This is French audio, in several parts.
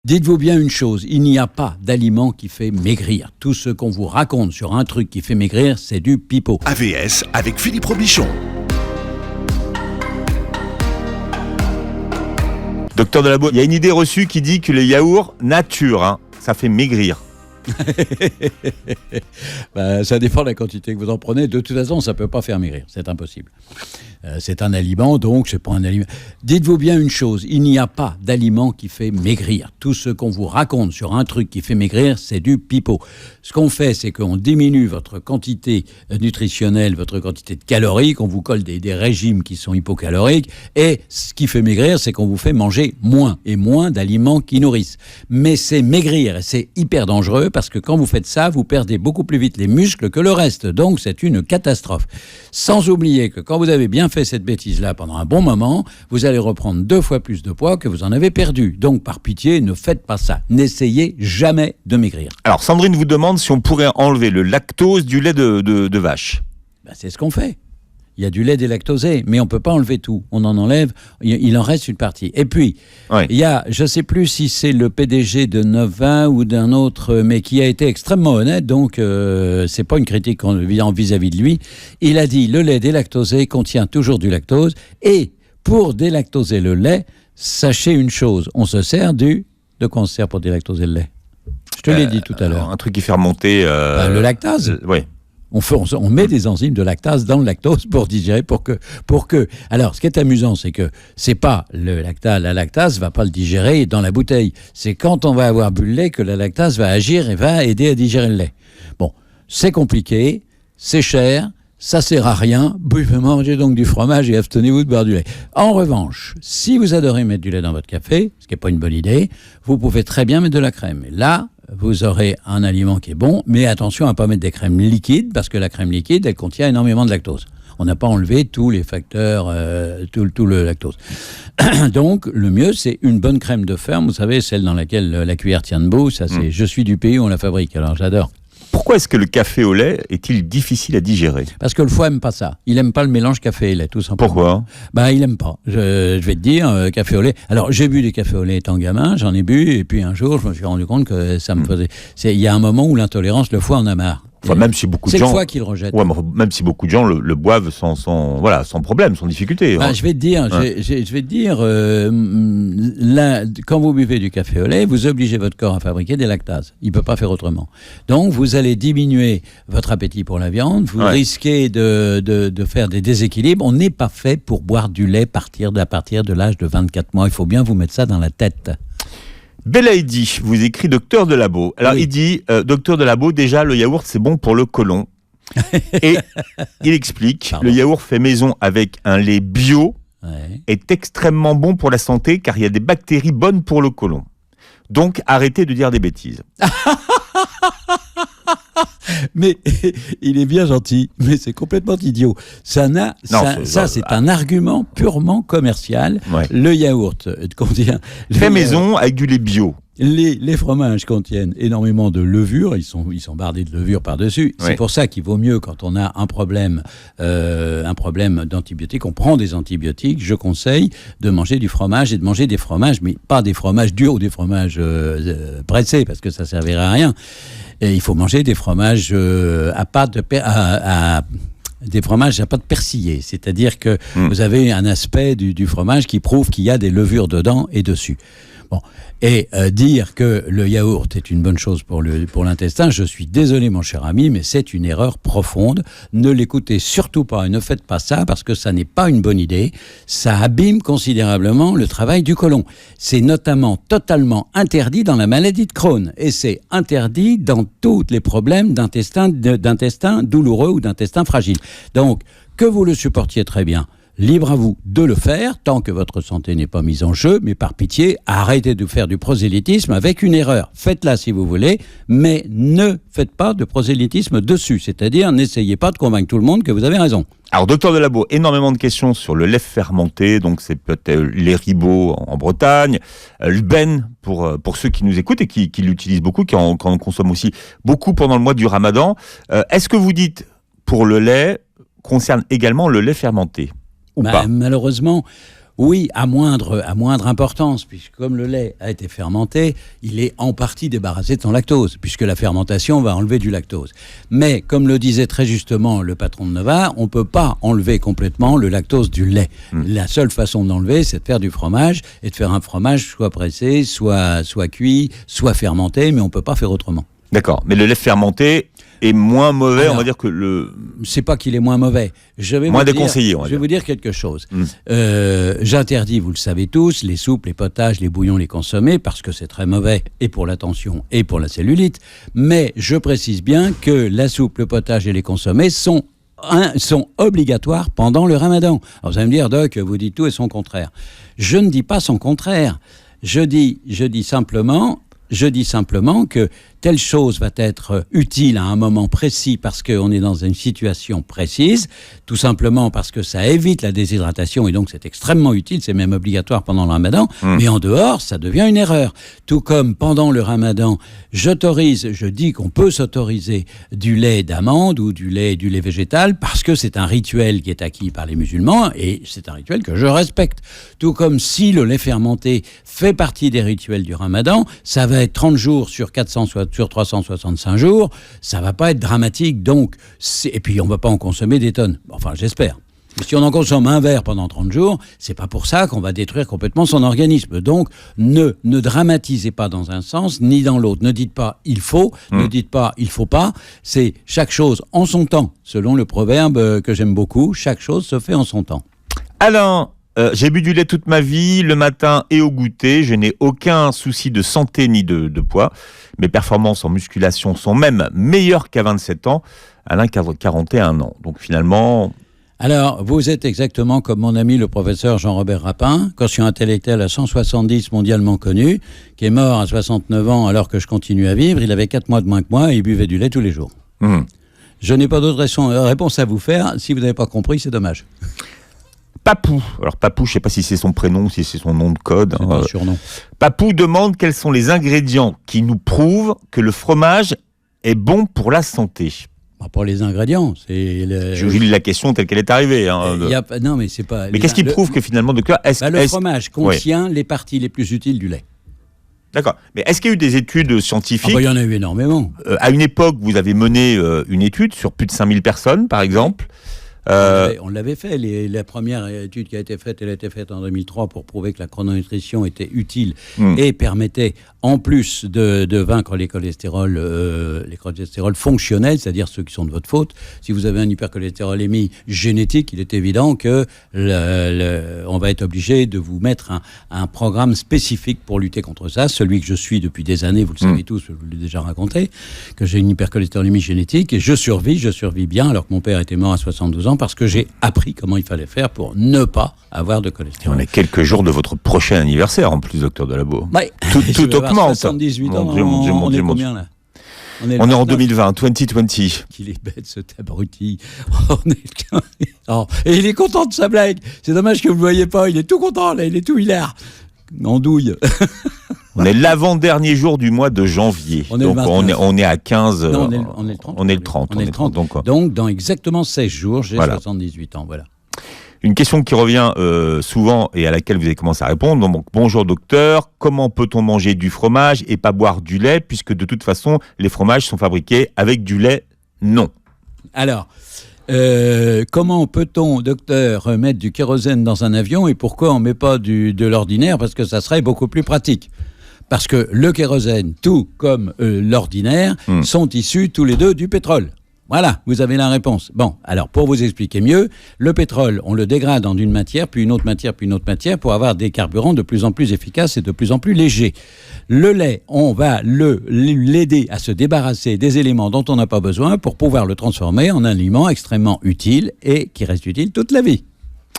Dites-vous bien une chose, il n'y a pas d'aliment qui fait maigrir. Tout ce qu'on vous raconte sur un truc qui fait maigrir, c'est du pipeau. AVS avec Philippe Robichon. Docteur Delabo, il y a une idée reçue qui dit que les yaourts nature, ça fait maigrir. Ça dépend de la quantité que vous en prenez. De toute façon, ça ne peut pas faire maigrir. C'est impossible. C'est un aliment, donc c'est pas un aliment. Dites-vous bien une chose, il n'y a pas d'aliment qui fait maigrir. Tout ce qu'on vous raconte sur un truc qui fait maigrir, c'est du pipeau. Ce qu'on fait, c'est qu'on diminue votre quantité nutritionnelle, votre quantité de calories, qu'on vous colle des régimes qui sont hypocaloriques, et ce qui fait maigrir, c'est qu'on vous fait manger moins et moins d'aliments qui nourrissent. Mais c'est maigrir, et c'est hyper dangereux, parce que quand vous faites ça, vous perdez beaucoup plus vite les muscles que le reste. Donc c'est une catastrophe. Sans oublier que quand vous avez bien fait cette bêtise-là pendant un bon moment, vous allez reprendre 2 fois plus de poids que vous en avez perdu. Donc par pitié, ne faites pas ça. N'essayez jamais de maigrir. Alors Sandrine vous demande si on pourrait enlever le lactose du lait de vache. C'est ce qu'on fait. Il y a du lait délactosé, mais on ne peut pas enlever tout. On en enlève, il en reste une partie. Et puis, il y a, je ne sais plus si c'est le PDG de 9-20 ou d'un autre, mais qui a été extrêmement honnête, donc ce n'est pas une critique vis-à-vis de lui. Il a dit, le lait délactosé contient toujours du lactose, et pour délactoser le lait, sachez une chose, on se sert de quoi on se sert pour délactoser le lait? Je te l'ai dit tout à l'heure. Un truc qui fait remonter... le lactase. Oui. On met des enzymes de lactase dans le lactose pour digérer, pour que. Alors, ce qui est amusant, c'est que c'est pas la lactase va pas le digérer dans la bouteille. C'est quand on va avoir bu le lait que la lactase va agir et va aider à digérer le lait. Bon, c'est compliqué, c'est cher, ça sert à rien. Mangez donc du fromage et abstenez-vous de boire du lait. En revanche, si vous adorez mettre du lait dans votre café, ce qui est pas une bonne idée, vous pouvez très bien mettre de la crème. Et là, vous aurez un aliment qui est bon, mais attention à ne pas mettre des crèmes liquides, parce que la crème liquide, elle contient énormément de lactose. On n'a pas enlevé tous les facteurs, tout le lactose. Donc, le mieux, c'est une bonne crème de ferme, vous savez, celle dans laquelle la cuillère tient debout, ça c'est je suis du pays où on la fabrique, alors j'adore. Pourquoi est-ce que le café au lait est-il difficile à digérer? Parce que le foie aime pas ça. Il aime pas le mélange café et lait, tout simplement. Pourquoi? Il aime pas. Je vais te dire, café au lait. Alors, j'ai bu des cafés au lait étant gamin, j'en ai bu, et puis un jour, je me suis rendu compte que ça me faisait... Il y a un moment où l'intolérance, le foie en a marre. Enfin, même si beaucoup de gens... C'est le foie qui le rejette. Ouais, même si beaucoup de gens le boivent sans problème, sans difficulté. Je vais te dire, là, quand vous buvez du café au lait, vous obligez votre corps à fabriquer des lactases. Il ne peut pas faire autrement. Donc, vous allez diminuer votre appétit pour la viande, vous risquez de faire des déséquilibres. On n'est pas fait pour boire du lait à partir de l'âge de 24 mois. Il faut bien vous mettre ça dans la tête. Belaïdi vous écrit Docteur Delabo. Alors il dit, Docteur Delabo, déjà le yaourt c'est bon pour le côlon. Et il explique, le yaourt fait maison avec un lait bio est extrêmement bon pour la santé car il y a des bactéries bonnes pour le côlon. Donc arrêtez de dire des bêtises. Mais il est bien gentil, mais c'est complètement idiot. C'est un argument purement commercial. Ouais. Le yaourt contient... Fait maison avec du lait bio. Les fromages contiennent énormément de levure, ils sont bardés de levure par-dessus. C'est pour ça qu'il vaut mieux, quand on a un problème d'antibiotiques, on prend des antibiotiques, je conseille de manger du fromage et de manger des fromages, mais pas des fromages durs ou des fromages pressés, parce que ça ne servirait à rien. Et il faut manger des fromages des fromages à pâte persillée, c'est-à-dire que vous avez un aspect du fromage qui prouve qu'il y a des levures dedans et dessus. Bon. Et dire que le yaourt est une bonne chose pour l'intestin, je suis désolé mon cher ami, mais c'est une erreur profonde. Ne l'écoutez surtout pas et ne faites pas ça parce que ça n'est pas une bonne idée. Ça abîme considérablement le travail du côlon. C'est notamment totalement interdit dans la maladie de Crohn et c'est interdit dans tous les problèmes d'intestin douloureux ou d'intestin fragile. Donc, que vous le supportiez très bien, libre à vous de le faire, tant que votre santé n'est pas mise en jeu, mais par pitié, arrêtez de faire du prosélytisme avec une erreur. Faites-la si vous voulez, mais ne faites pas de prosélytisme dessus, c'est-à-dire n'essayez pas de convaincre tout le monde que vous avez raison. Alors, Docteur Delabo, énormément de questions sur le lait fermenté, donc c'est peut-être les ribots en Bretagne, le ben pour ceux qui nous écoutent et qui l'utilisent beaucoup, qui en consomment aussi beaucoup pendant le mois du Ramadan. Est-ce que vous dites, pour le lait, concerne également le lait fermenté ou pas? Malheureusement... Oui, à moindre importance, puisque comme le lait a été fermenté, il est en partie débarrassé de son lactose, puisque la fermentation va enlever du lactose. Mais, comme le disait très justement le patron de Nova, on ne peut pas enlever complètement le lactose du lait. La seule façon d'enlever, c'est de faire du fromage, et de faire un fromage soit pressé, soit cuit, soit fermenté, mais on ne peut pas faire autrement. D'accord, mais le lait fermenté est moins mauvais, on va dire que le... C'est pas qu'il est moins mauvais. Moins déconseillé, on va dire. Je vais vous dire quelque chose. J'interdis, vous le savez tous, les soupes, les potages, les bouillons, les consommer, parce que c'est très mauvais, et pour la tension, et pour la cellulite. Mais je précise bien que la soupe, le potage et les consommer sont obligatoires pendant le ramadan. Alors vous allez me dire, Doc, vous dites tout et son contraire. Je ne dis pas son contraire. Je dis simplement que telle chose va être utile à un moment précis parce qu'on est dans une situation précise, tout simplement parce que ça évite la déshydratation et donc c'est extrêmement utile, c'est même obligatoire pendant le ramadan, mais en dehors, ça devient une erreur. Tout comme pendant le ramadan, je dis qu'on peut s'autoriser du lait d'amande ou du lait végétal parce que c'est un rituel qui est acquis par les musulmans et c'est un rituel que je respecte. Tout comme si le lait fermenté fait partie des rituels du ramadan, ça va être 30 jours sur 365 jours, ça va pas être dramatique, donc et puis on va pas en consommer des tonnes. Enfin, j'espère. Mais si on en consomme un verre pendant 30 jours, c'est pas pour ça qu'on va détruire complètement son organisme. Donc, ne dramatisez pas dans un sens, ni dans l'autre. Ne dites pas « il faut », ne dites pas « il faut pas ». C'est chaque chose en son temps. Selon le proverbe que j'aime beaucoup, chaque chose se fait en son temps. Alain, j'ai bu du lait toute ma vie, le matin et au goûter. Je n'ai aucun souci de santé ni de poids. Mes performances en musculation sont même meilleures qu'à 27 ans. Alain, 41 ans. Donc finalement... Alors, vous êtes exactement comme mon ami le professeur Jean-Robert Rapin, quotient intellectuel à 170 mondialement connu, qui est mort à 69 ans alors que je continue à vivre. Il avait 4 mois de moins que moi et il buvait du lait tous les jours. Je n'ai pas d'autre réponse à vous faire. Si vous n'avez pas compris, c'est dommage. Papou. Alors Papou, je ne sais pas si c'est son prénom, si c'est son nom de code. C'est un surnom. Papou demande quels sont les ingrédients qui nous prouvent que le fromage est bon pour la santé. Pour les ingrédients, c'est... Je lis la question telle qu'elle est arrivée. Non, mais c'est pas... Mais qu'est-ce qui prouve que finalement... le fromage contient les parties les plus utiles du lait. D'accord. Mais est-ce qu'il y a eu des études scientifiques ? Il y en a eu énormément. À une époque, vous avez mené une étude sur plus de 5000 personnes, par exemple. On l'avait fait. La première étude qui a été faite, elle a été faite en 2003 pour prouver que la chrononutrition était utile et permettait, en plus de vaincre les cholestérols fonctionnels, c'est-à-dire ceux qui sont de votre faute. Si vous avez un hypercholestérolémie génétique, il est évident que on va être obligé de vous mettre un programme spécifique pour lutter contre ça. Celui que je suis depuis des années, vous le savez tous, je vous l'ai déjà raconté, que j'ai une hypercholestérolémie génétique et je survis bien alors que mon père était mort à 72 ans parce que j'ai appris comment il fallait faire pour ne pas avoir de cholestérol. On est quelques jours de votre prochain anniversaire en plus, docteur Delabeau. Ouais. Tout augmente. 78 ans, on est combien là ? On est en 2020, 2020. Qu'il est bête, ce abruti. Et il est content de sa blague. C'est dommage que vous ne le voyez pas. Il est tout content, là. Il est tout hilar. En douille. On est l'avant-dernier jour du mois de janvier. On est à 15... Non, on est le 30. On est le 30. Donc, dans exactement 16 jours, j'ai 78 ans. Voilà. Une question qui revient souvent et à laquelle vous avez commencé à répondre. Donc, bonjour docteur, comment peut-on manger du fromage et pas boire du lait puisque de toute façon, les fromages sont fabriqués avec du lait ? Non. Alors... comment peut-on, docteur, mettre du kérosène dans un avion et pourquoi on ne met pas de l'ordinaire ? Parce que ça serait beaucoup plus pratique. Parce que le kérosène, tout comme l'ordinaire, sont issus tous les deux du pétrole. Voilà, vous avez la réponse. Bon, alors pour vous expliquer mieux, le pétrole, on le dégrade en une matière, puis une autre matière, puis une autre matière, pour avoir des carburants de plus en plus efficaces et de plus en plus légers. Le lait, on va l'aider à se débarrasser des éléments dont on n'a pas besoin pour pouvoir le transformer en un aliment extrêmement utile et qui reste utile toute la vie.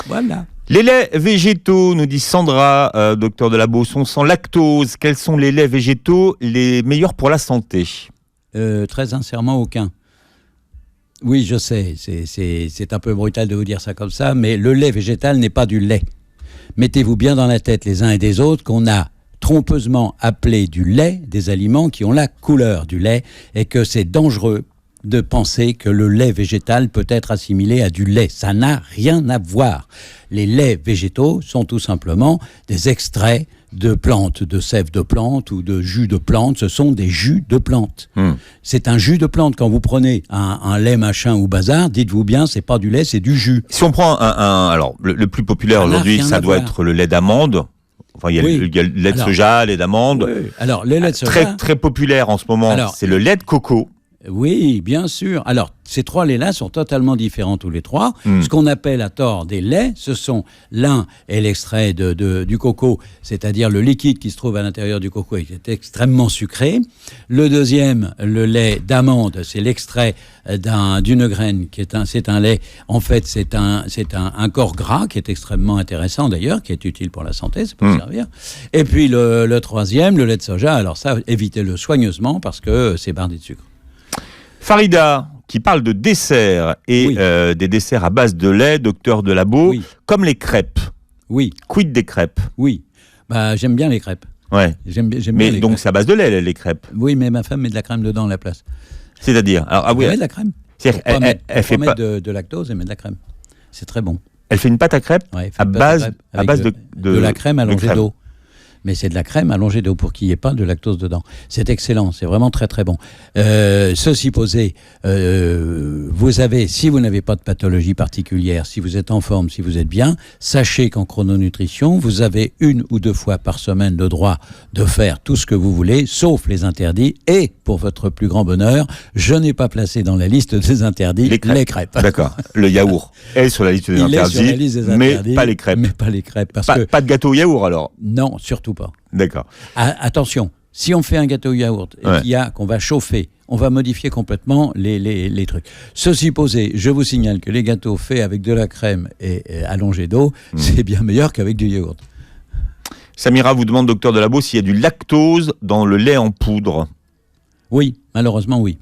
Voilà. Les laits végétaux, nous dit Sandra, docteur Delabeau, sont sans lactose. Quels sont les laits végétaux les meilleurs pour la santé ? Très sincèrement, aucun. Oui, je sais, c'est un peu brutal de vous dire ça comme ça, mais le lait végétal n'est pas du lait. Mettez-vous bien dans la tête les uns et des autres qu'on a trompeusement appelé du lait des aliments qui ont la couleur du lait et que c'est dangereux de penser que le lait végétal peut être assimilé à du lait. Ça n'a rien à voir. Les laits végétaux sont tout simplement des extraits de plantes, de sève de plantes ou de jus de plantes. Ce sont des jus de plantes. C'est un jus de plante. Quand vous prenez un lait machin ou bazar, dites-vous bien, c'est pas du lait, c'est du jus. Si on prend alors le plus populaire aujourd'hui, ça doit être le lait d'amande. Enfin, il y a le lait de soja, lait d'amande. Oui. Alors, le lait de soja... Très, très populaire en ce moment, c'est le lait de coco. Oui, bien sûr. Alors, ces trois laits-là sont totalement différents tous les trois. Ce qu'on appelle à tort des laits, ce sont l'un est l'extrait du coco, c'est-à-dire le liquide qui se trouve à l'intérieur du coco et qui est extrêmement sucré. Le deuxième, le lait d'amande, c'est l'extrait d'une graine c'est un lait. En fait, c'est un corps gras qui est extrêmement intéressant d'ailleurs, qui est utile pour la santé, ça peut servir. Et puis le troisième, le lait de soja. Alors ça, évitez-le soigneusement parce que c'est bardé de sucre. Farida, qui parle de desserts et des desserts à base de lait, docteur de labo, comme les crêpes. Oui. Quid des crêpes? Oui. Bah, j'aime bien les crêpes. Ouais. J'aime mais bien donc c'est à base de lait, les crêpes? Oui, mais ma femme met de la crème dedans à la place. C'est-à-dire? Elle met de la crème. Elle fait pas de lactose, elle met de la crème. C'est très bon. Elle fait une pâte à crêpes à base de la crème allongée d'eau. Mais c'est de la crème allongée d'eau pour qu'il n'y ait pas de lactose dedans. C'est excellent, c'est vraiment très très bon. Ceci posé, si vous n'avez pas de pathologie particulière, si vous êtes en forme, si vous êtes bien, sachez qu'en chrononutrition, vous avez 1 ou 2 fois par semaine le droit de faire tout ce que vous voulez, sauf les interdits. Et, pour votre plus grand bonheur, je n'ai pas placé dans la liste des interdits les crêpes. D'accord. Le yaourt est sur la liste des interdits, mais pas les crêpes. Mais pas les crêpes. Pas de gâteau au yaourt alors? Non, surtout pas. D'accord. Attention, si on fait un gâteau au yaourt qu'on va chauffer, on va modifier complètement les trucs. Ceci posé, je vous signale que les gâteaux faits avec de la crème et allongés d'eau, c'est bien meilleur qu'avec du yaourt. Samira vous demande, docteur de labo, s'il y a du lactose dans le lait en poudre. Oui, malheureusement oui.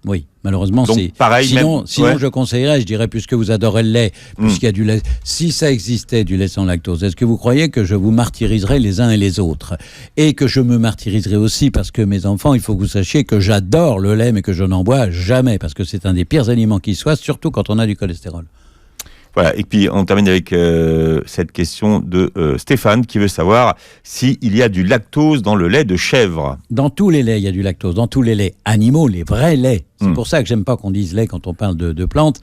Oui, malheureusement, donc, c'est pareil. Sinon, je conseillerais, je dirais, puisque vous adorez le lait, puisqu'il y a du lait, si ça existait du lait sans lactose, est-ce que vous croyez que je vous martyriserais les uns et les autres? Et que je me martyriserais aussi parce que mes enfants, il faut que vous sachiez que j'adore le lait, mais que je n'en bois jamais, parce que c'est un des pires aliments qui soit, surtout quand on a du cholestérol. Voilà, et puis on termine avec cette question de Stéphane qui veut savoir s'il y a du lactose dans le lait de chèvre. Dans tous les laits, il y a du lactose. Dans tous les laits animaux, les vrais laits. C'est pour ça que j'aime pas qu'on dise lait quand on parle de plantes.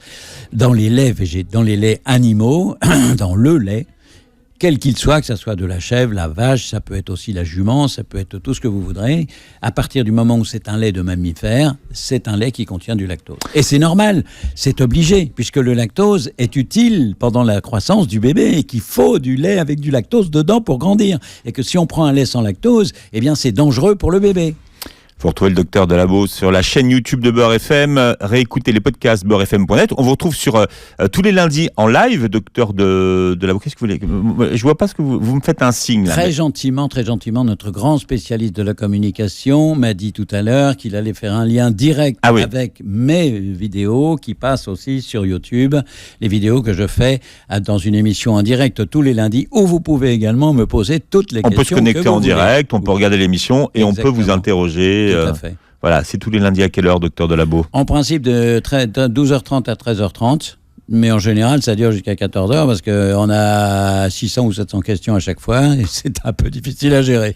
Dans les laits dans les laits animaux, dans le lait, quel qu'il soit, que ce soit de la chèvre, la vache, ça peut être aussi la jument, ça peut être tout ce que vous voudrez. À partir du moment où c'est un lait de mammifère, c'est un lait qui contient du lactose. Et c'est normal, c'est obligé, puisque le lactose est utile pendant la croissance du bébé et qu'il faut du lait avec du lactose dedans pour grandir. Et que si on prend un lait sans lactose, eh bien c'est dangereux pour le bébé. Pour retrouver le docteur de labo sur la chaîne YouTube de Beurre FM, réécoutez les podcasts beurrefm.net. On vous retrouve sur tous les lundis en live, docteur de labo. Qu'est-ce que vous voulez? Je vois pas ce que vous me faites un signe. Là, très gentiment, notre grand spécialiste de la communication m'a dit tout à l'heure qu'il allait faire un lien direct avec mes vidéos qui passent aussi sur YouTube. Les vidéos que je fais dans une émission en direct tous les lundis où vous pouvez également me poser toutes les questions. On peut se connecter en direct, on peut regarder l'émission et on peut vous interroger. Tout à fait. Voilà, c'est tous les lundis à quelle heure, docteur de labo? En principe, de 12h30 à 13h30. Mais en général, ça dure jusqu'à 14h parce qu'on a 600 ou 700 questions à chaque fois et c'est un peu difficile à gérer.